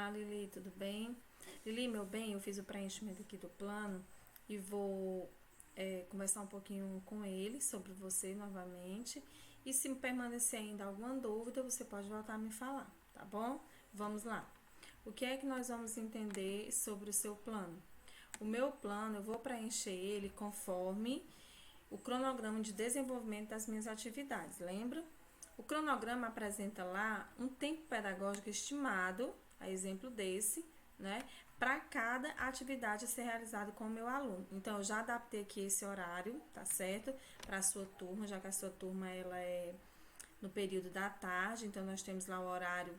Olá, Lili, tudo bem? Lili, meu bem, eu fiz o preenchimento aqui do plano e vou conversar um pouquinho com ele sobre você novamente. E se permanecer ainda alguma dúvida, você pode voltar a me falar, tá bom? Vamos lá. O que é que nós vamos entender sobre o seu plano? O meu plano, eu vou preencher ele conforme o cronograma de desenvolvimento das minhas atividades, lembra? O cronograma apresenta lá um tempo pedagógico estimado, a exemplo desse, né, para cada atividade a ser realizada com o meu aluno. Então, eu já adaptei aqui esse horário, tá certo? Para a sua turma, já que a sua turma ela é no período da tarde, então nós temos lá o horário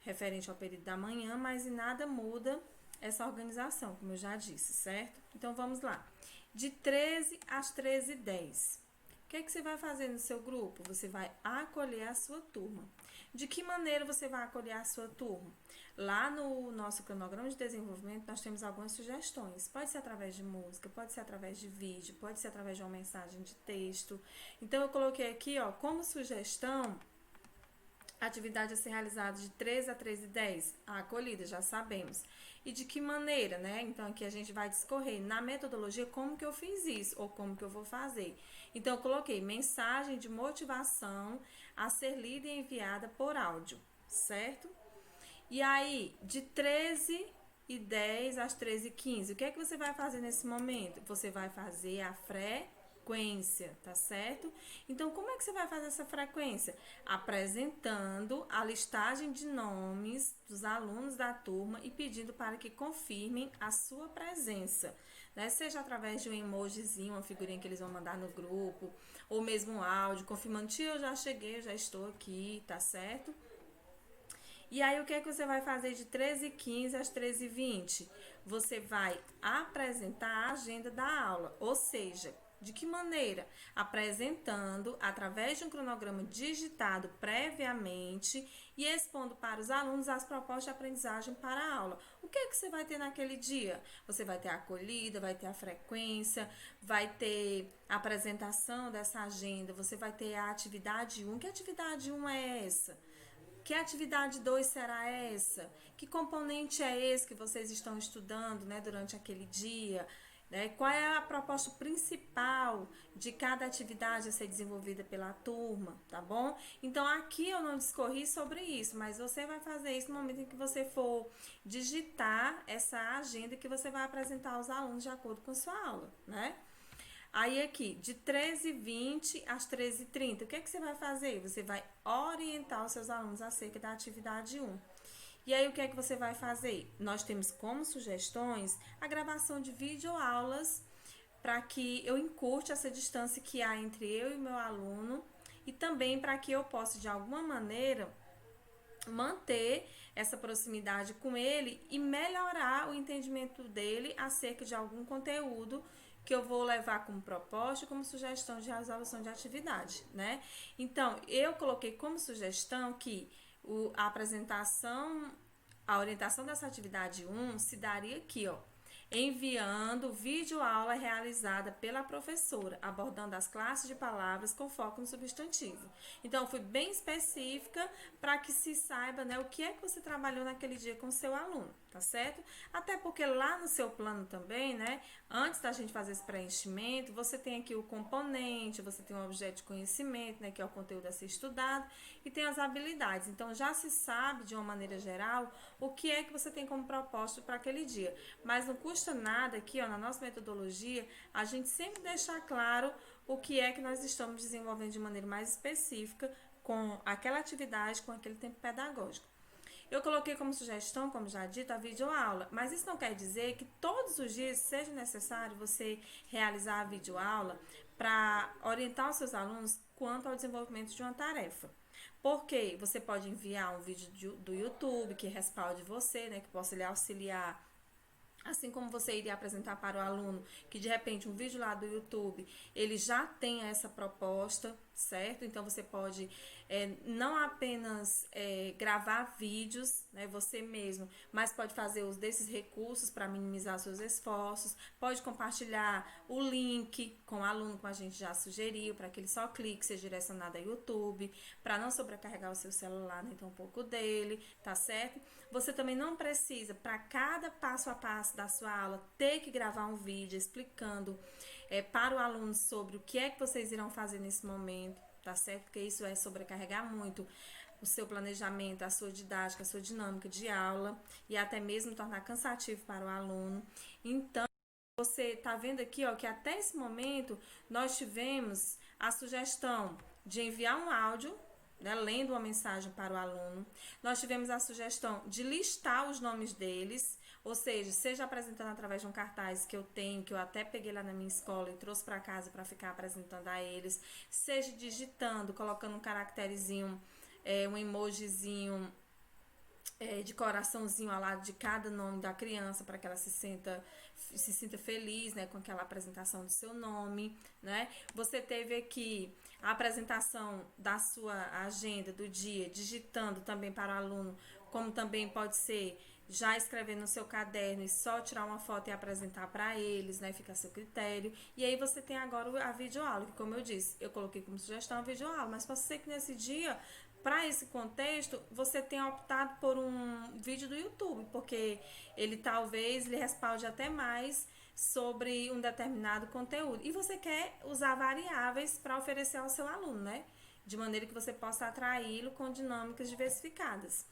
referente ao período da manhã, mas em nada muda essa organização, como eu já disse, certo? Então vamos lá. De 13 às 13h10. O que é que você vai fazer no seu grupo? Você vai acolher a sua turma. De que maneira você vai acolher a sua turma? Lá no nosso cronograma de desenvolvimento, nós temos algumas sugestões. Pode ser através de música, pode ser através de vídeo, pode ser através de uma mensagem de texto. Então, eu coloquei aqui, ó, como sugestão, atividade a ser realizada de 13 a 13h10, a acolhida, já sabemos. E de que maneira, né? Então, aqui a gente vai discorrer na metodologia como que eu fiz isso, ou como que eu vou fazer. Então, eu coloquei mensagem de motivação a ser lida e enviada por áudio, certo? E aí, de 13h10 às 13h15, o que é que você vai fazer nesse momento? Você vai fazer a frequência, tá certo? Então, como é que você vai fazer essa frequência? Apresentando a listagem de nomes dos alunos da turma e pedindo para que confirmem a sua presença, né? Seja através de um emojizinho, uma figurinha que eles vão mandar no grupo, ou mesmo um áudio, confirmando, tia, eu já cheguei, eu já estou aqui, tá certo? E aí, o que é que você vai fazer de 13h15 às 13h20? Você vai apresentar a agenda da aula, ou seja, de que maneira? Apresentando através de um cronograma digitado previamente e expondo para os alunos as propostas de aprendizagem para a aula. O que é que você vai ter naquele dia? Você vai ter a acolhida, vai ter a frequência, vai ter a apresentação dessa agenda, você vai ter a atividade 1. Que atividade 1 é essa? Que atividade 2 será essa? Que componente é esse que vocês estão estudando, né, durante aquele dia? Né? Qual é a proposta principal de cada atividade a ser desenvolvida pela turma, tá bom? Então, aqui eu não discorri sobre isso, mas você vai fazer isso no momento em que você for digitar essa agenda que você vai apresentar aos alunos de acordo com a sua aula, né? Aí aqui, de 13h20 às 13h30, o que é que você vai fazer? Você vai orientar os seus alunos acerca da atividade 1. E aí, o que é que você vai fazer? Nós temos como sugestões a gravação de videoaulas para que eu encurte essa distância que há entre eu e meu aluno e também para que eu possa, de alguma maneira, manter essa proximidade com ele e melhorar o entendimento dele acerca de algum conteúdo que eu vou levar como proposta, como sugestão de resolução de atividade, né? Então, eu coloquei como sugestão que a apresentação, a orientação dessa atividade 1 se daria aqui, ó, enviando vídeo-aula realizada pela professora, abordando as classes de palavras com foco no substantivo. Então, fui bem específica para que se saiba, né, o que é que você trabalhou naquele dia com o seu aluno, tá certo? Até porque lá no seu plano também, né, antes da gente fazer esse preenchimento, você tem aqui o componente, você tem o objeto de conhecimento, né, que é o conteúdo a ser estudado, e tem as habilidades. Então, já se sabe, de uma maneira geral, o que é que você tem como proposta para aquele dia. Mas não custa nada aqui, ó, na nossa metodologia, a gente sempre deixar claro o que é que nós estamos desenvolvendo de maneira mais específica com aquela atividade, com aquele tempo pedagógico. Eu coloquei como sugestão, como já dito, a videoaula, mas isso não quer dizer que todos os dias seja necessário você realizar a videoaula para orientar os seus alunos quanto ao desenvolvimento de uma tarefa. Porque você pode enviar um vídeo do YouTube que respalde você, né, que possa lhe auxiliar. Assim como você iria apresentar para o aluno que de repente um vídeo lá do YouTube ele já tem essa proposta, certo? Então você pode não apenas gravar vídeos, né, você mesmo, mas pode fazer uso desses recursos para minimizar seus esforços, pode compartilhar o link com o aluno, como a gente já sugeriu, para que ele só clique, seja direcionado a YouTube, para não sobrecarregar o seu celular nem tão pouco dele, tá certo? Você também não precisa, para cada passo a passo da sua aula, ter que gravar um vídeo explicando para o aluno sobre o que é que vocês irão fazer nesse momento, tá certo? Porque isso é sobrecarregar muito o seu planejamento, a sua didática, a sua dinâmica de aula e até mesmo tornar cansativo para o aluno. Então, você está vendo aqui, ó, que até esse momento nós tivemos a sugestão de enviar um áudio, né, lendo uma mensagem para o aluno. Nós tivemos a sugestão de listar os nomes deles, ou seja apresentando através de um cartaz que eu tenho, que eu até peguei lá na minha escola e trouxe para casa para ficar apresentando a eles, seja digitando, colocando um caracterezinho, um emojizinho de coraçãozinho ao lado de cada nome da criança para que ela se sinta feliz, né, com aquela apresentação do seu nome, né? Você teve aqui a apresentação da sua agenda do dia, digitando também para o aluno, como também pode ser já escrever no seu caderno e só tirar uma foto e apresentar para eles, né? Fica a seu critério. E aí você tem agora a videoaula, que como eu disse, eu coloquei como sugestão a videoaula, mas pode ser que nesse dia, para esse contexto, você tenha optado por um vídeo do YouTube, porque ele talvez lhe respalde até mais sobre um determinado conteúdo. E você quer usar variáveis para oferecer ao seu aluno, né? De maneira que você possa atraí-lo com dinâmicas diversificadas.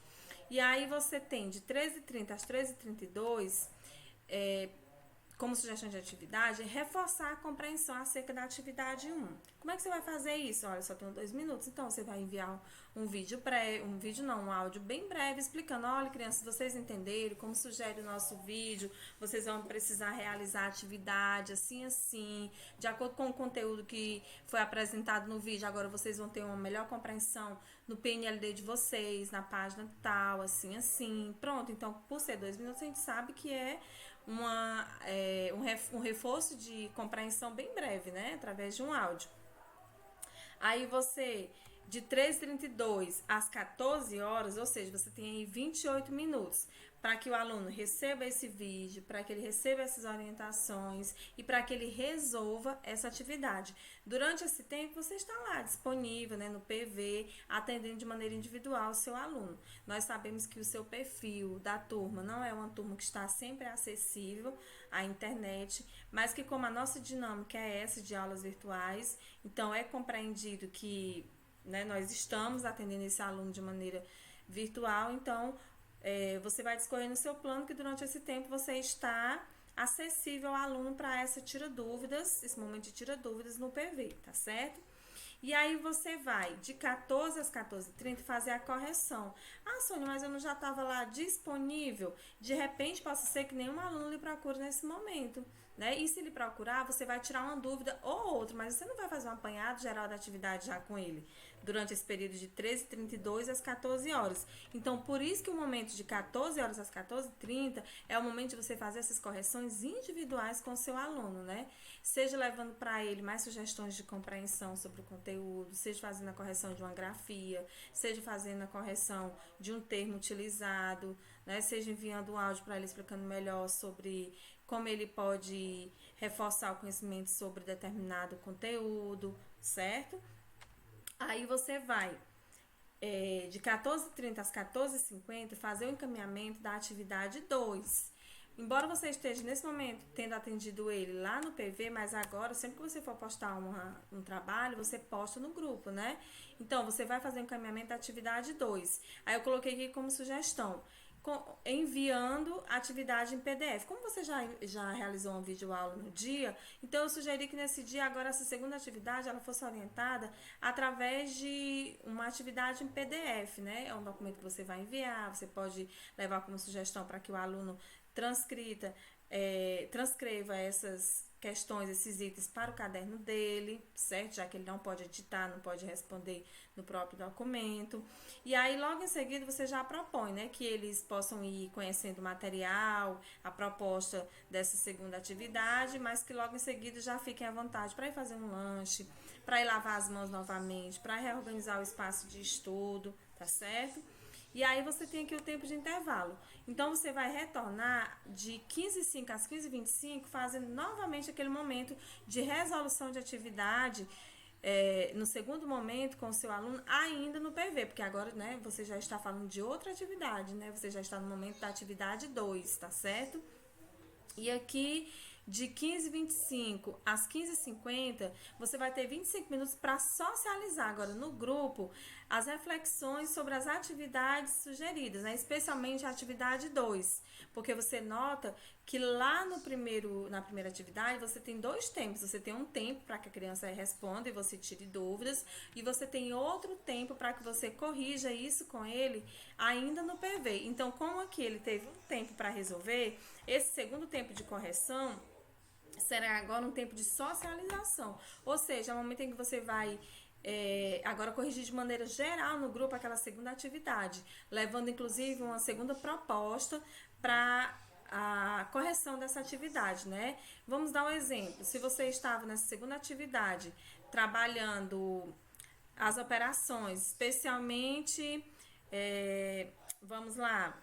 E aí você tem de 13h30 às 13h32, como sugestão de atividade, reforçar a compreensão acerca da atividade 1. Como é que você vai fazer isso? Olha, só tenho 2 minutos, então você vai enviar um áudio bem breve explicando, olha, crianças, vocês entenderam, como sugere o nosso vídeo, vocês vão precisar realizar a atividade assim, de acordo com o conteúdo que foi apresentado no vídeo, agora vocês vão ter uma melhor compreensão no PNLD de vocês, na página tal, assim. Pronto, então, por ser 2 minutos, a gente sabe que é um reforço de compreensão bem breve, né? Através de um áudio. Aí você, de 13h32 às 14 horas, ou seja, você tem aí 28 minutos para que o aluno receba esse vídeo, para que ele receba essas orientações e para que ele resolva essa atividade. Durante esse tempo, você está lá disponível, né, no PV, atendendo de maneira individual o seu aluno. Nós sabemos que o seu perfil da turma não é uma turma que está sempre acessível à internet, mas que como a nossa dinâmica é essa de aulas virtuais, então é compreendido que, né, nós estamos atendendo esse aluno de maneira virtual, então você vai discorrer no seu plano que durante esse tempo você está acessível ao aluno para esse momento de tira dúvidas no PV, tá certo? E aí você vai de 14 às 14h30 fazer a correção. Ah, Sônia, mas eu não já estava lá disponível. De repente, possa ser que nenhum aluno lhe procure nesse momento, né? E se ele procurar, você vai tirar uma dúvida ou outra, mas você não vai fazer um apanhado geral da atividade já com ele, durante esse período de 13h32 às 14 horas. Então, por isso que o momento de 14 horas às 14h30 é o momento de você fazer essas correções individuais com o seu aluno, né? Seja levando para ele mais sugestões de compreensão sobre o conteúdo, seja fazendo a correção de uma grafia, seja fazendo a correção de um termo utilizado, né? Seja enviando um áudio para ele explicando melhor sobre como ele pode reforçar o conhecimento sobre determinado conteúdo, certo? Aí você vai de 14h30 às 14h50 fazer o encaminhamento da atividade 2. Embora você esteja nesse momento tendo atendido ele lá no PV, mas agora, sempre que você for postar um trabalho, você posta no grupo, né? Então, você vai fazer o encaminhamento da atividade 2. Aí eu coloquei aqui como sugestão, enviando a atividade em PDF. Como você já realizou uma videoaula no dia, então eu sugeri que nesse dia, agora essa segunda atividade, ela fosse orientada através de uma atividade em PDF, né? É um documento que você vai enviar, você pode levar como sugestão para que o aluno transcreva questões, esses itens para o caderno dele, certo? Já que ele não pode editar, não pode responder no próprio documento. E aí, logo em seguida, você já propõe, né, que eles possam ir conhecendo o material, a proposta dessa segunda atividade, mas que logo em seguida já fiquem à vontade para ir fazer um lanche, para ir lavar as mãos novamente, para reorganizar o espaço de estudo, tá certo? E aí você tem aqui o tempo de intervalo. Então você vai retornar de 15h05 às 15h25, fazendo novamente aquele momento de resolução de atividade, no segundo momento com o seu aluno, ainda no PV, porque agora, né, você já está falando de outra atividade, né? Você já está no momento da atividade 2, tá certo? E aqui, de 15h25 às 15h50, você vai ter 25 minutos para socializar agora no grupo as reflexões sobre as atividades sugeridas, né? Especialmente a atividade 2, porque você nota que lá na primeira atividade você tem dois tempos. Você tem um tempo para que a criança responda e você tire dúvidas, e você tem outro tempo para que você corrija isso com ele ainda no PV. Então, como aqui ele teve um tempo para resolver, esse segundo tempo de correção será agora um tempo de socialização, ou seja, é o momento em que você vai agora corrigir de maneira geral no grupo aquela segunda atividade, levando inclusive uma segunda proposta para a correção dessa atividade, né? Vamos dar um exemplo. Se você estava nessa segunda atividade trabalhando as operações, especialmente, vamos lá,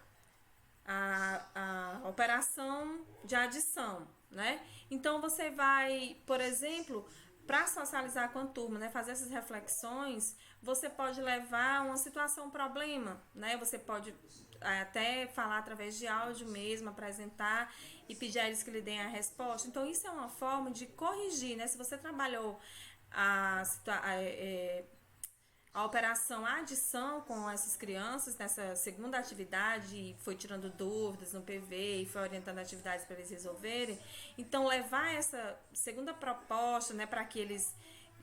a operação de adição, né? Então você vai, por exemplo, para socializar com a turma, né, fazer essas reflexões, você pode levar uma situação, um problema, né? Você pode até falar através de áudio mesmo, apresentar e pedir a eles que lhe deem a resposta. Então isso é uma forma de corrigir, né? Se você trabalhou a operação adição com essas crianças nessa segunda atividade, e foi tirando dúvidas no PV e foi orientando atividades para eles resolverem. Então, levar essa segunda proposta, né, para que eles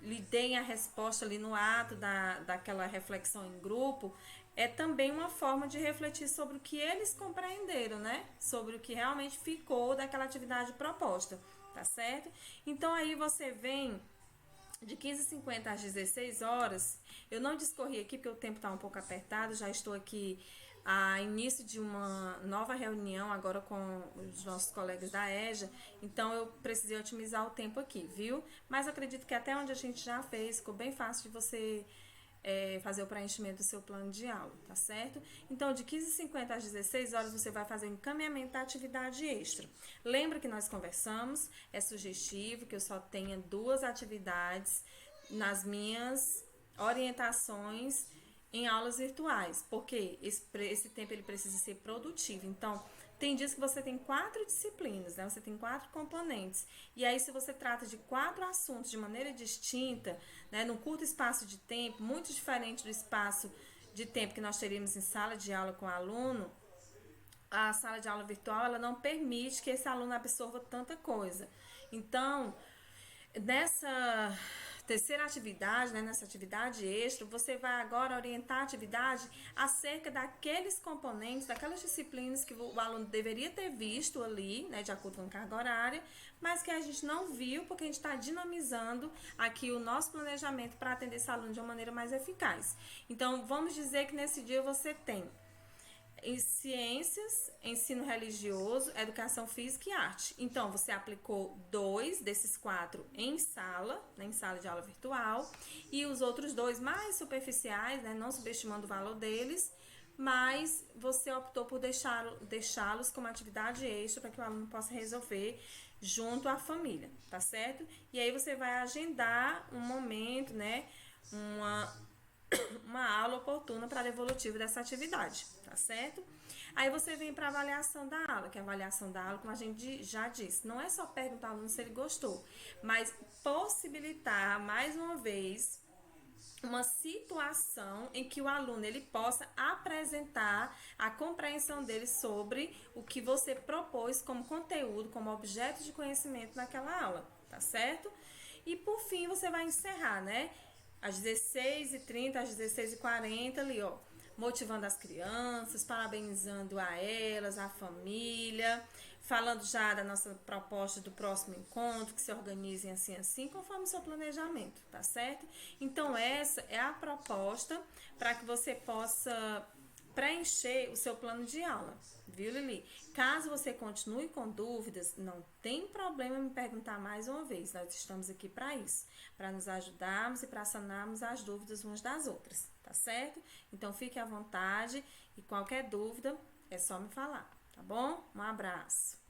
lhe deem a resposta ali no ato daquela reflexão em grupo, é também uma forma de refletir sobre o que eles compreenderam, né? Sobre o que realmente ficou daquela atividade proposta, tá certo? Então, aí você vem de 15h50 às 16 horas. Eu não discorri aqui porque o tempo está um pouco apertado. Já estou aqui a início de uma nova reunião agora com os nossos colegas da EJA, então eu precisei otimizar o tempo aqui, viu? Mas acredito que até onde a gente já fez, ficou bem fácil de você fazer o preenchimento do seu plano de aula, tá certo? Então, de 15h50 às 16 horas, você vai fazer o encaminhamento da atividade extra. Lembra que nós conversamos? É sugestivo que eu só tenha 2 atividades nas minhas orientações em aulas virtuais, porque esse tempo ele precisa ser produtivo. Então, tem dias que você tem 4 disciplinas, né? Você tem 4 componentes. E aí, se você trata de 4 assuntos de maneira distinta, né, num curto espaço de tempo, muito diferente do espaço de tempo que nós teríamos em sala de aula com o aluno, a sala de aula virtual, ela não permite que esse aluno absorva tanta coisa. Então, nessa terceira atividade, né, nessa atividade extra, você vai agora orientar a atividade acerca daqueles componentes, daquelas disciplinas que o aluno deveria ter visto ali, né, de acordo com a carga horária, mas que a gente não viu porque a gente está dinamizando aqui o nosso planejamento para atender esse aluno de uma maneira mais eficaz. Então, vamos dizer que nesse dia você tem em ciências, ensino religioso, educação física e arte. Então, você aplicou 2 desses 4 em sala, né, em sala de aula virtual, e os outros 2 mais superficiais, né, não subestimando o valor deles, mas você optou por deixá-los como atividade extra para que o aluno possa resolver junto à família, tá certo? E aí você vai agendar um momento, né, uma aula oportuna para a devolutiva dessa atividade, tá certo? Aí você vem para a avaliação da aula, que a avaliação da aula, como a gente já disse, não é só perguntar ao aluno se ele gostou, mas possibilitar, mais uma vez, uma situação em que o aluno ele possa apresentar a compreensão dele sobre o que você propôs como conteúdo, como objeto de conhecimento naquela aula, tá certo? E por fim você vai encerrar, né? Às 16h30, às 16h40 ali, ó. motivando as crianças, parabenizando a elas, a família, falando já da nossa proposta do próximo encontro, que se organizem assim, conforme o seu planejamento, tá certo? Então, essa é a proposta para que você possa preencher o seu plano de aula, viu, Lili? Caso você continue com dúvidas, não tem problema me perguntar mais uma vez. Nós estamos aqui para isso, para nos ajudarmos e para sanarmos as dúvidas umas das outras, tá certo? Então fique à vontade e qualquer dúvida é só me falar, tá bom? Um abraço.